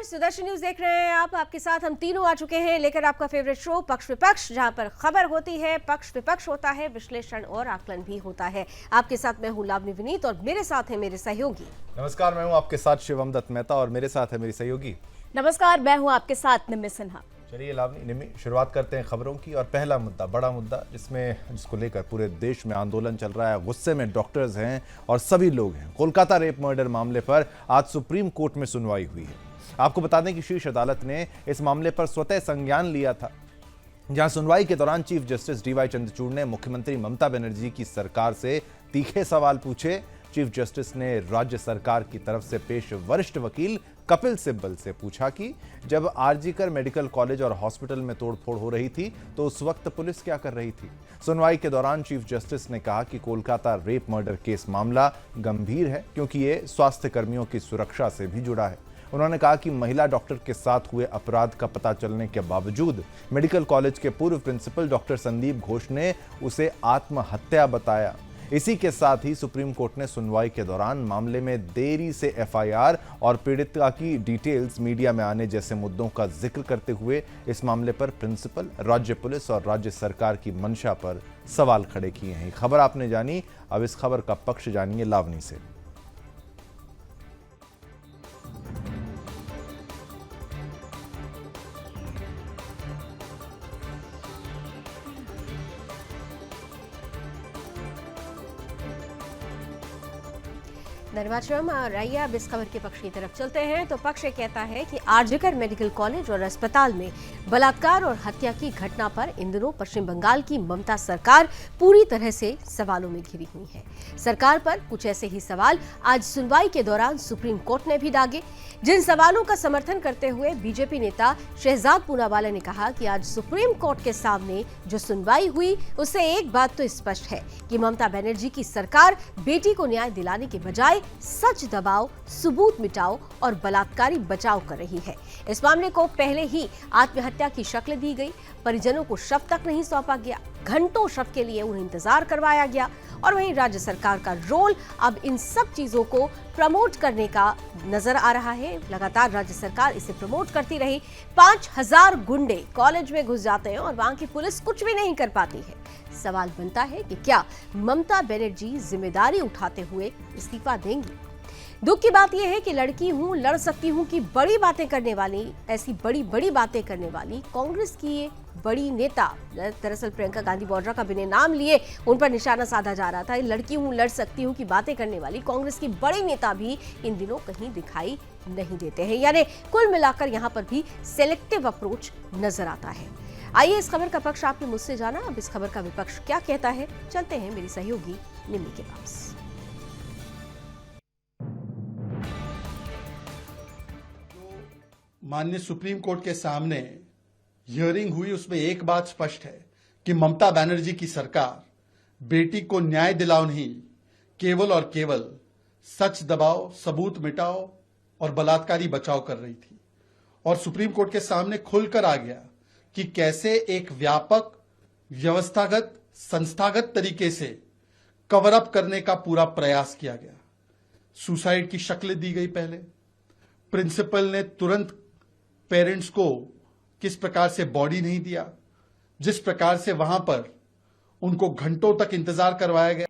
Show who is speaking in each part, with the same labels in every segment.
Speaker 1: Sudarshan news देख रहे हैं आप। आपके साथ हम तीनों आ चुके हैं लेकर आपका फेवरेट शो पक्ष विपक्ष, जहां पर खबर होती है, पक्ष विपक्ष होता है, विश्लेषण और आकलन भी होता है। आपके साथ मैं हूं लावनी विनीत और मेरे साथ है मेरे सहयोगी।
Speaker 2: नमस्कार, मैं हूं आपके साथ शिवम दत्त मेहता और मेरे साथ है मेरी सहयोगी।
Speaker 3: नमस्कार, मैं हूं आपके साथ निम्मी सिन्हा।
Speaker 2: चलिए लावनी, निम्मी, शुरुआत करते हैं खबरों की। और पहला मुद्दा, बड़ा मुद्दा जिसको लेकर पूरे देश में आंदोलन चल रहा है, गुस्से में डॉक्टर्स हैं और सभी लोग हैं। कोलकाता रेप मर्डर मामले पर आज सुप्रीम कोर्ट में सुनवाई हुई है। आपको बता दें कि शीर्ष अदालत ने इस मामले पर स्वतः संज्ञान लिया था, जहां सुनवाई के दौरान चीफ जस्टिस डीवाई चंद्रचूड़ ने मुख्यमंत्री ममता बनर्जी की सरकार से तीखे सवाल पूछे। चीफ जस्टिस ने राज्य सरकार की तरफ से पेश वरिष्ठ वकील कपिल सिब्बल से पूछा कि जब आरजीकर मेडिकल कॉलेज और हॉस्पिटल में तोड़फोड़ हो रही थी तो उस वक्त पुलिस क्या कर रही थी। सुनवाई के दौरान चीफ जस्टिस ने कहा कि कोलकाता रेप मर्डर केस मामला गंभीर है क्योंकि ये स्वास्थ्य कर्मियों की सुरक्षा से भी जुड़ा है। उन्होंने कहा कि महिला डॉक्टर के साथ हुए अपराध का पता चलने के बावजूद मेडिकल कॉलेज के पूर्व प्रिंसिपल डॉक्टर संदीप घोष ने उसे आत्महत्या बताया। इसी के साथ ही सुप्रीम कोर्ट ने सुनवाई के दौरान मामले में देरी से एफआईआर और पीड़िता की डिटेल्स मीडिया में आने जैसे मुद्दों का जिक्र करते हुए इस मामले पर प्रिंसिपल, राज्य पुलिस और राज्य सरकार की मंशा पर सवाल खड़े किए हैं। खबर आपने जानी, अब इस खबर का पक्ष जानिए लावनी से।
Speaker 1: धन्यवाद शिवम। और आइए अब इस खबर के पक्ष की तरफ चलते हैं। तो पक्ष ये कहता है कि आरजीकर मेडिकल कॉलेज और अस्पताल में बलात्कार और हत्या की घटना पर इन दिनों पश्चिम बंगाल की ममता सरकार पूरी तरह से सवालों में घिरी हुई है। सरकार पर कुछ ऐसे ही सवाल आज सुनवाई के दौरान सुप्रीम कोर्ट ने भी दागे, जिन सवालों का समर्थन करते हुए बीजेपी नेता शहजाद पूनावाला ने कहा कि आज सुप्रीम कोर्ट के सामने जो सुनवाई हुई उससे एक बात तो स्पष्ट है कि ममता बनर्जी की सरकार बेटी को न्याय दिलाने के बजाय सच दबाओ, सबूत मिटाओ और बलात्कारी बचाव कर रही है। इस मामले को पहले ही आत्महत्या की शक्ल दी गई, परिजनों को शव तक नहीं सौंपा गया, घंटों शव के लिए उन्हें इंतजार करवाया गया। और वहीं राज्य सरकार का रोल अब इन सब चीजों को प्रमोट करने का नजर आ रहा है। लगातार राज्य सरकार इसे प्रमोट करती रही। 5000 गुंडे कॉलेज में घुस जाते हैं और वहां की पुलिस कुछ भी नहीं कर पाती है। सवाल बनता है कि क्या ममता बनर्जी जिम्मेदारी उठाते हुए इस्तीफा देंगी? दुख की बात यह है कि लड़की हूं, लड़ सकती हूं कि बड़ी बातें करने वाली, ऐसी बड़ी बड़ी बातें करने वाली कांग्रेस की ये बड़ी नेता, दरअसल प्रियंका गांधी वाड्रा का बिना नाम लिए उन पर निशाना साधा जा रहा था। लड़की हूं, लड़ सकती हूं की बातें करने वाली कांग्रेस की बड़ी नेता भी इन दिनों कहीं दिखाई नहीं देते हैं। यानी कुल मिलाकर यहां पर भी सेलेक्टिव अप्रोच नजर आता है। आइए इस खबर का पक्ष आपने मुझसे जाना, अब इस खबर का विपक्ष क्या कहता है, चलते हैं मेरी सहयोगी निम्मी के पास।
Speaker 4: माननीय सुप्रीम कोर्ट के सामने हियरिंग हुई, उसमें एक बात स्पष्ट है कि ममता बनर्जी की सरकार बेटी को न्याय दिलाओ नहीं, केवल और केवल सच दबाओ, सबूत मिटाओ और बलात्कारी बचाव कर रही थी। और सुप्रीम कोर्ट के सामने खुलकर आ गया कि कैसे एक व्यापक, व्यवस्थागत, संस्थागत तरीके से कवर अप करने का पूरा प्रयास किया गया। सुसाइड की शक्ल दी गई। पहले प्रिंसिपल ने तुरंत पेरेंट्स को किस प्रकार से बॉडी नहीं दिया, जिस प्रकार से वहां पर उनको घंटों तक इंतजार करवाया गया।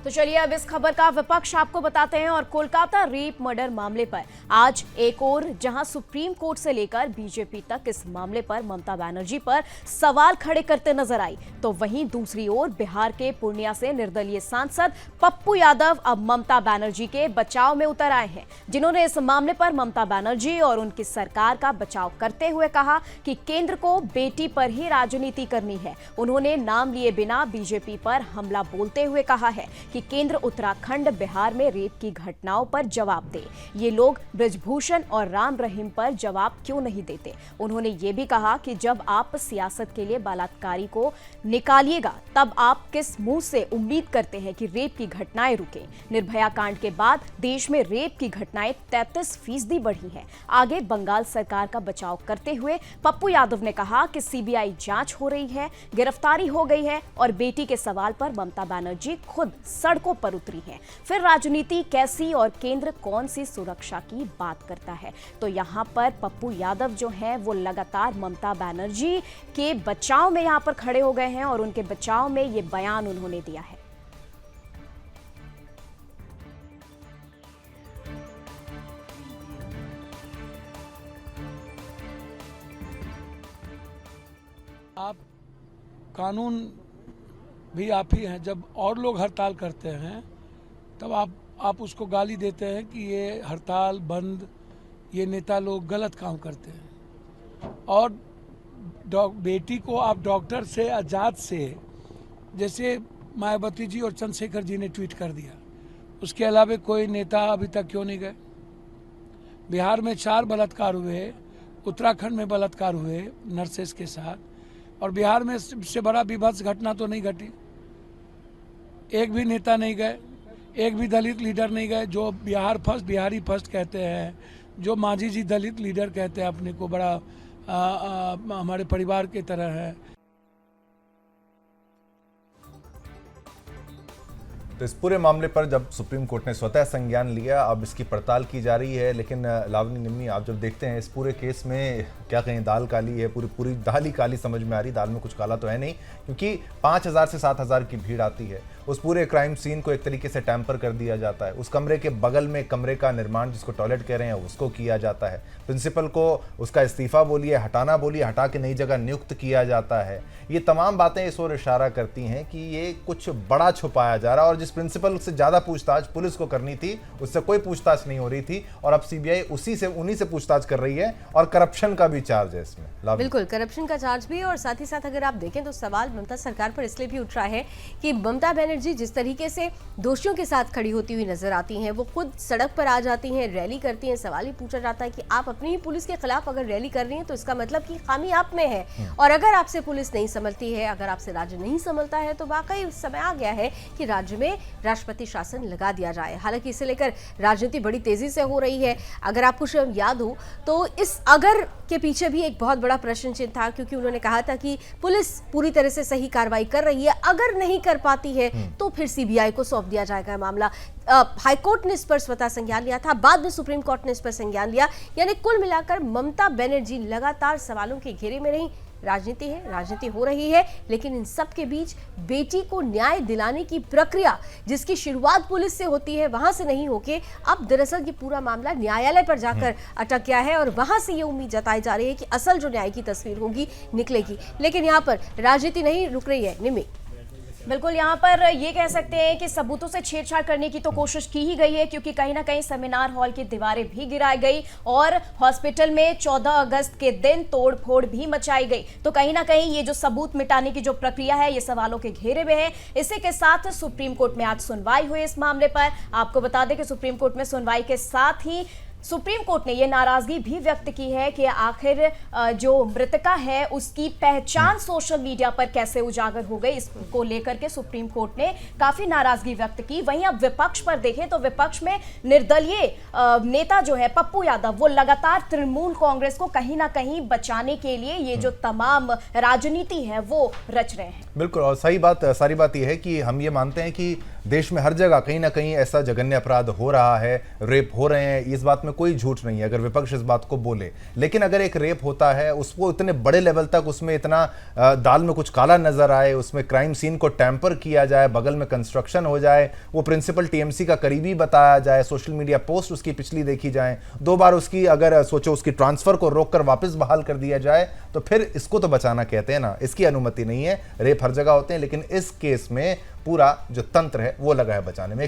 Speaker 3: तो चलिए अब इस खबर का विपक्ष आपको बताते हैं। और कोलकाता रेप मर्डर मामले पर आज एक और जहां सुप्रीम कोर्ट से लेकर बीजेपी तक इस मामले पर ममता बनर्जी पर सवाल खड़े करते नजर आई, तो वहीं दूसरी ओर बिहार के पूर्णिया से निर्दलीय सांसद पप्पू यादव अब ममता बनर्जी के बचाव में उतर आए हैं, जिन्होंने इस मामले पर ममता बनर्जी और उनकी सरकार का बचाव करते हुए कहा कि केंद्र को बेटी पर ही राजनीति करनी है। उन्होंने नाम लिए बिना बीजेपी पर हमला बोलते हुए कहा है कि केंद्र उत्तराखंड बिहार में रेप की घटनाओं पर जवाब दे। ये लोग ब्रजभूषण और राम रहीम पर जवाब क्यों नहीं देते। उन्होंने ये भी कहा कि जब आप सियासत के लिए बलात्कारी को निकालिएगा तब आप किस मुंह से उम्मीद करते हैं कि रेप की घटनाएं रुके। निर्भया कांड के बाद देश में रेप की घटनाएं 33% बढ़ी हैं। आगे बंगाल सरकार का बचाव करते हुए पप्पू यादव ने कहा कि सीबीआई जांच हो रही है, गिरफ्तारी हो गई है और बेटी के सवाल पर ममता बनर्जी खुद सड़कों पर उतरी हैं। फिर राजनीति कैसी और केंद्र कौन सी सुरक्षा की बात करता है। तो यहां पर पप्पू यादव जो हैं वो लगातार ममता बनर्जी के बचाव में यहां पर खड़े हो गए हैं और उनके बचाव में ये बयान उन्होंने दिया है।
Speaker 5: आप कानून भी आप ही हैं। जब और लोग हड़ताल करते हैं तब आप उसको गाली देते हैं कि ये हड़ताल बंद, ये नेता लोग गलत काम करते हैं। और बेटी को आप डॉक्टर से आजाद से, जैसे मायावती जी और चंद्रशेखर जी ने ट्वीट कर दिया, उसके अलावा कोई नेता अभी तक क्यों नहीं गए। बिहार में 4 बलात्कार हुए, उत्तराखंड में बलात्कार हुए नर्सेस के साथ, और बिहार में इससे बड़ा विभत्स घटना तो नहीं घटी। एक भी नेता नहीं गए, एक भी दलित लीडर नहीं गए। जो बिहारी फर्स्ट कहते हैं, जो मांझी जी दलित लीडर कहते हैं अपने को, बड़ा हमारे परिवार की तरह है।
Speaker 2: तो इस पूरे मामले पर जब सुप्रीम कोर्ट ने स्वतः संज्ञान लिया, अब इसकी पड़ताल की जा रही है। लेकिन लावनी निम्मी, आप जब देखते हैं इस पूरे केस में, क्या कहें, दाल काली है, पूरी दाल ही काली समझ में आ रही। दाल में कुछ काला तो है नहीं, क्योंकि 5000 से 7000 की भीड़ आती है। उस पूरे क्राइम सीन को एक तरीके से टैंपर कर दिया जाता है। उस कमरे के बगल में कमरे का निर्माण, जिसको टॉयलेट कह रहे हैं, उसको किया जाता है। प्रिंसिपल को उसका इस्तीफा बोलिए, हटाना बोलिए, हटा के नई जगह नियुक्त किया जाता है। ये तमाम बातें इस ओर इशारा करती हैं कि ये कुछ बड़ा छुपाया जा रहा है। और जिस प्रिंसिपल से ज़्यादा पूछताछ पुलिस को करनी थी, उससे कोई पूछताछ नहीं हो रही थी। और अब सीबीआई उन्हीं से पूछताछ कर रही है। और करप्शन का भी चार्ज है इसमें।
Speaker 1: बिल्कुल, करप्शन का चार्ज भी है। और साथ ही साथ अगर आप देखें तो सवाल ममता सरकार पर इसलिए भी उठ रहा है कि ममता बनर्जी जिस तरीके से दोषियों के साथ खड़ी होती हुई नजर आती हैं, वो खुद सड़क पर आ जाती हैं, रैली करती हैं। सवाल ही पूछा जाता है कि आप अपनी ही पुलिस के खिलाफ अगर रैली कर रही हैं तो इसका मतलब कि खामी आप में है। और अगर आपसे पुलिस नहीं संभलती है, अगर आपसे राज्य नहीं संभलता है, तो वाकई समय आ गया है कि राज्य में राष्ट्रपति शासन लगा दिया जाए। हालांकि इसे लेकर राजनीति बड़ी तेजी से हो रही है। अगर आपको शायद याद हो तो इस अगर के पीछे भी एक बहुत बड़ा प्रश्न चिन्ह था, क्योंकि उन्होंने कहा था कि पुलिस पूरी तरह से सही कार्रवाई कर रही है, अगर नहीं कर पाती है तो फिर सीबीआई को सौंप दिया जाएगा मामला। हाईकोर्ट ने इस पर स्वतः संज्ञान लिया था, बाद में सुप्रीम कोर्ट ने इस पर संज्ञान लिया। यानी कुल मिलाकर ममता बनर्जी लगातार सवालों के घेरे में रही। राजनीति है, राजनीति हो रही है, लेकिन इन सब के बीच बेटी को न्याय दिलाने की प्रक्रिया, जिसकी शुरुआत पुलिस से होती है, वहां से नहीं होके अब दरअसल ये पूरा मामला न्यायालय पर जाकर अटक गया है। और वहां से ये उम्मीद जताई जा रही है कि असल जो न्याय की तस्वीर होगी निकलेगी। लेकिन यहाँ पर राजनीति नहीं रुक रही है। निमी,
Speaker 3: बिल्कुल, यहाँ पर ये कह सकते हैं कि सबूतों से छेड़छाड़ करने की तो कोशिश की ही गई है, क्योंकि कहीं ना कहीं सेमिनार हॉल की दीवारें भी गिराई गई और हॉस्पिटल में 14 अगस्त के दिन तोड़फोड़ भी मचाई गई। तो कहीं ना कहीं ये जो सबूत मिटाने की जो प्रक्रिया है, ये सवालों के घेरे में है। इसी के साथ सुप्रीम कोर्ट में आज सुनवाई हुई इस मामले पर। आपको बता दें कि सुप्रीम कोर्ट में सुनवाई के साथ ही सुप्रीम कोर्ट ने यह नाराजगी भी व्यक्त की है कि आखिर जो मृतका है उसकी पहचान सोशल मीडिया पर कैसे उजागर हो गई, इसको लेकर के सुप्रीम कोर्ट ने काफी नाराजगी व्यक्त की। वहीं अब विपक्ष पर देखें तो विपक्ष में निर्दलीय नेता जो है पप्पू यादव, वो लगातार तृणमूल कांग्रेस को कहीं ना कहीं बचाने के लिए ये जो तमाम राजनीति है वो रच रहे हैं।
Speaker 2: बिल्कुल, और सारी बात यह है कि हम ये मानते हैं कि देश में हर जगह कहीं ना कहीं ऐसा जघन्य अपराध हो रहा है, रेप हो रहे हैं, इस बात में कोई झूठ नहीं है अगर विपक्ष इस बात को बोले। लेकिन अगर एक रेप होता है, उसको इतने बड़े लेवल तक उसमें इतना दाल में कुछ काला नजर आए, उसमें क्राइम सीन को टैंपर किया जाए, बगल में कंस्ट्रक्शन हो जाए, वो प्रिंसिपल टीएमसी का करीबी बताया जाए, सोशल मीडिया पोस्ट उसकी पिछली देखी जाए, 2 बार उसकी अगर सोचो उसकी ट्रांसफर को रोककर वापस बहाल कर दिया जाए, तो फिर इसको तो बचाना कहते हैं ना। इसकी अनुमति नहीं है। रेप हर जगह होते हैं, लेकिन इस केस में पूरा जो तंत्र है वो लगा है बचाने में।